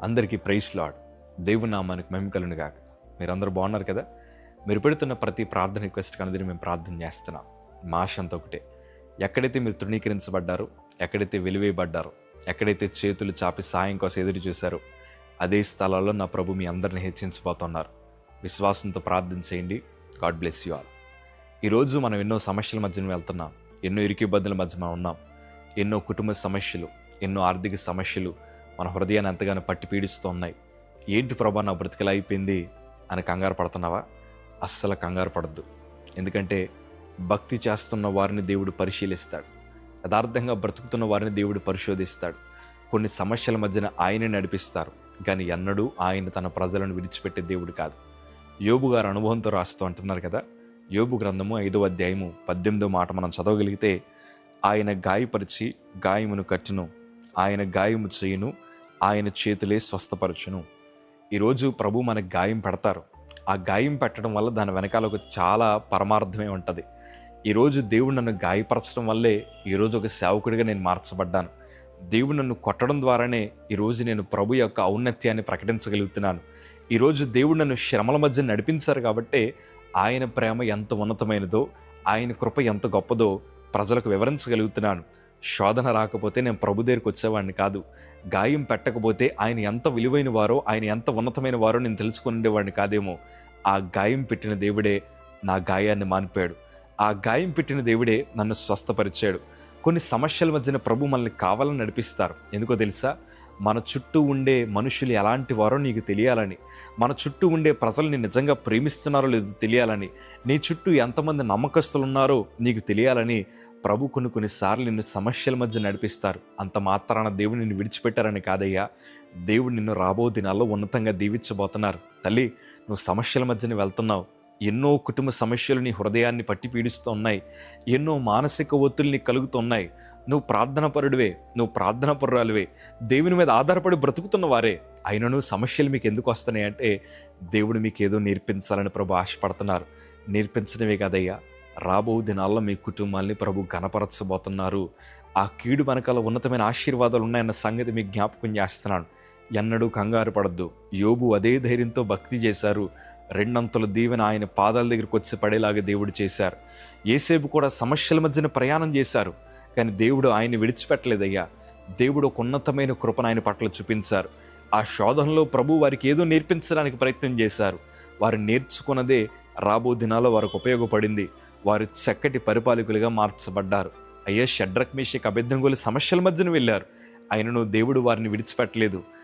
అందరికీ praise lord. దేవుని నామానికి మహిమ కలుగును గాక. మీరందరూ బాగున్నారు కదా? మీరు పెడుతున్న ప్రతి ప్రార్థన రిక్వెస్ట్కి అనేది మేము ప్రార్థన చేస్తున్నాం. మా ఆశ అంతా ఒకటే, ఎక్కడైతే మీరు తృణీకరించబడ్డారో, ఎక్కడైతే వెలివేయబడ్డారో, ఎక్కడైతే చేతులు చాపి సాయం కోసం ఎదురు చూశారో, అదే స్థలాల్లో నా ప్రభు మీ అందరిని హెచ్చించబోతున్నారు. విశ్వాసంతో ప్రార్థన చేయండి. God bless you all. ఈరోజు మనం ఎన్నో సమస్యల మధ్యన వెళ్తున్నాం. ఎన్నో ఇరుకిబ్బందుల మధ్య మనం ఉన్నాం. ఎన్నో కుటుంబ సమస్యలు, ఎన్నో ఆర్థిక సమస్యలు మన హృదయాన్ని ఎంతగానో పట్టి పీడిస్తూ ఉన్నాయి. ఏంటి ప్రభా నా బ్రతికలా అయిపోయింది అని కంగారు పడుతున్నావా? అస్సలు కంగారు పడద్దు. ఎందుకంటే భక్తి చేస్తున్న వారిని దేవుడు పరిశీలిస్తాడు. యథార్థంగా బ్రతుకుతున్న వారిని దేవుడు పరిశోధిస్తాడు. కొన్ని సమస్యల మధ్యన ఆయన నడిపిస్తారు, కానీ ఎన్నడూ ఆయన తన ప్రజలను విడిచిపెట్టే దేవుడు కాదు. యోబు గారు అనుభవంతో రాస్తూ అంటున్నారు కదా. యోబు గ్రంథము 5వ అధ్యాయము 18వ మాట మనం చదవగలిగితే, ఆయన గాయపరిచి గాయమును కట్టును, ఆయన గాయము చేయును, ఆయన చేతులే స్వస్థపరచును. ఈరోజు ప్రభు మనకు గాయం పెడతారు. ఆ గాయం పెట్టడం వల్ల దాని వెనకాల ఒక చాలా పరమార్థమే ఉంటుంది. ఈరోజు దేవుడు నన్ను గాయపరచడం వల్లే ఈరోజు ఒక సేవకుడిగా నేను మార్చబడ్డాను. దేవుడు నన్ను కొట్టడం ద్వారానే ఈరోజు నేను ప్రభు యొక్క ఔన్నత్యాన్ని ప్రకటించగలుగుతున్నాను. ఈరోజు దేవుడు నన్ను శ్రమల మధ్య నడిపించారు కాబట్టే ఆయన ప్రేమ ఎంత ఉన్నతమైనదో, ఆయన కృప ఎంత గొప్పదో ప్రజలకు వివరించగలుగుతున్నాను. శోధన రాకపోతే నేను ప్రభు దగ్గరికి వచ్చేవాడిని కాదు. గాయం పెట్టకపోతే ఆయన ఎంత విలువైన వారో, ఆయన ఎంత ఉన్నతమైన వారో నేను తెలుసుకుని ఉండేవాడిని కాదేమో. ఆ గాయం పెట్టిన దేవుడే నా గాయాన్ని మానిపాడు. ఆ గాయం పెట్టిన దేవుడే నన్ను స్వస్థపరిచాడు. కొన్ని సమస్యల మధ్యన ప్రభు మనల్ని కావాలని నడిపిస్తారు. ఎందుకో తెలుసా? మన చుట్టూ ఉండే మనుషులు ఎలాంటి వారో నీకు తెలియాలని, మన చుట్టూ ఉండే ప్రజల్ని నిజంగా ప్రేమిస్తున్నారో లేదో తెలియాలని, నీ చుట్టూ ఎంతమంది నమ్మకస్తులు ఉన్నారో నీకు తెలియాలని ప్రభు కొన్నిసార్లు నిన్ను సమస్యల మధ్య నడిపిస్తారు. అంత మాత్రాన దేవుడు నిన్ను విడిచిపెట్టారని కాదయ్యా, దేవుడు నిన్ను రాబో దినాల్లో ఉన్నతంగా దీవించబోతున్నారు. తల్లి, నువ్వు సమస్యల మధ్యన వెళ్తున్నావు. ఎన్నో కుటుంబ సమస్యలు నీ హృదయాన్ని పట్టి పీడిస్తూ ఉన్నాయి. ఎన్నో మానసిక ఒత్తిళ్ళు నీకు కలుగుతున్నాయి. నువ్వు ప్రార్థనాపరుడివే, నువ్వు ప్రార్థనాపరురాలివే, దేవుని మీద ఆధారపడి బ్రతుకుతున్న వారే. అయినను సమస్యలు మీకు ఎందుకు వస్తున్నాయి అంటే, దేవుడు మీకు ఏదో నేర్పించాలని ప్రభు ఆశపడుతున్నారు. నేర్పించడమే కాదయ్యా, రాబో దినాల్లో మీ కుటుంబాల్ని ప్రభు ఘనపరచబోతున్నారు. ఆ కీడు వెనకాల ఉన్నతమైన ఆశీర్వాదాలు ఉన్నాయన్న సంగతి మీకు జ్ఞాపకం చేస్తున్నాను. ఎన్నడూ కంగారు పడద్దు. యోబు అదే ధైర్యంతో భక్తి చేశారు. రెండంతల దీవెన ఆయన పాదాల దగ్గరికి వచ్చి పడేలాగా దేవుడు చేశారు. యేసేపు కూడా సమస్యల మధ్యన ప్రయాణం చేశారు, కానీ దేవుడు ఆయన్ని విడిచిపెట్టలేదయ్యా. దేవుడు ఒక ఉన్నతమైన కృపను ఆయన పట్ల చూపించారు. ఆ శోధనలో ప్రభు వారికి ఏదో నేర్పించడానికి ప్రయత్నం చేశారు. వారు నేర్చుకున్నదే రాబో దినాల్లో వారికి ఉపయోగపడింది. వారు చక్కటి పరిపాలకులుగా మార్చబడ్డారు. అయ్యా, షడ్రక్ మేషక్ అబేద్నెగోలు సమస్యల మధ్యన వెళ్ళారు. ఆయనను దేవుడు వారిని విడిచిపెట్టలేదు.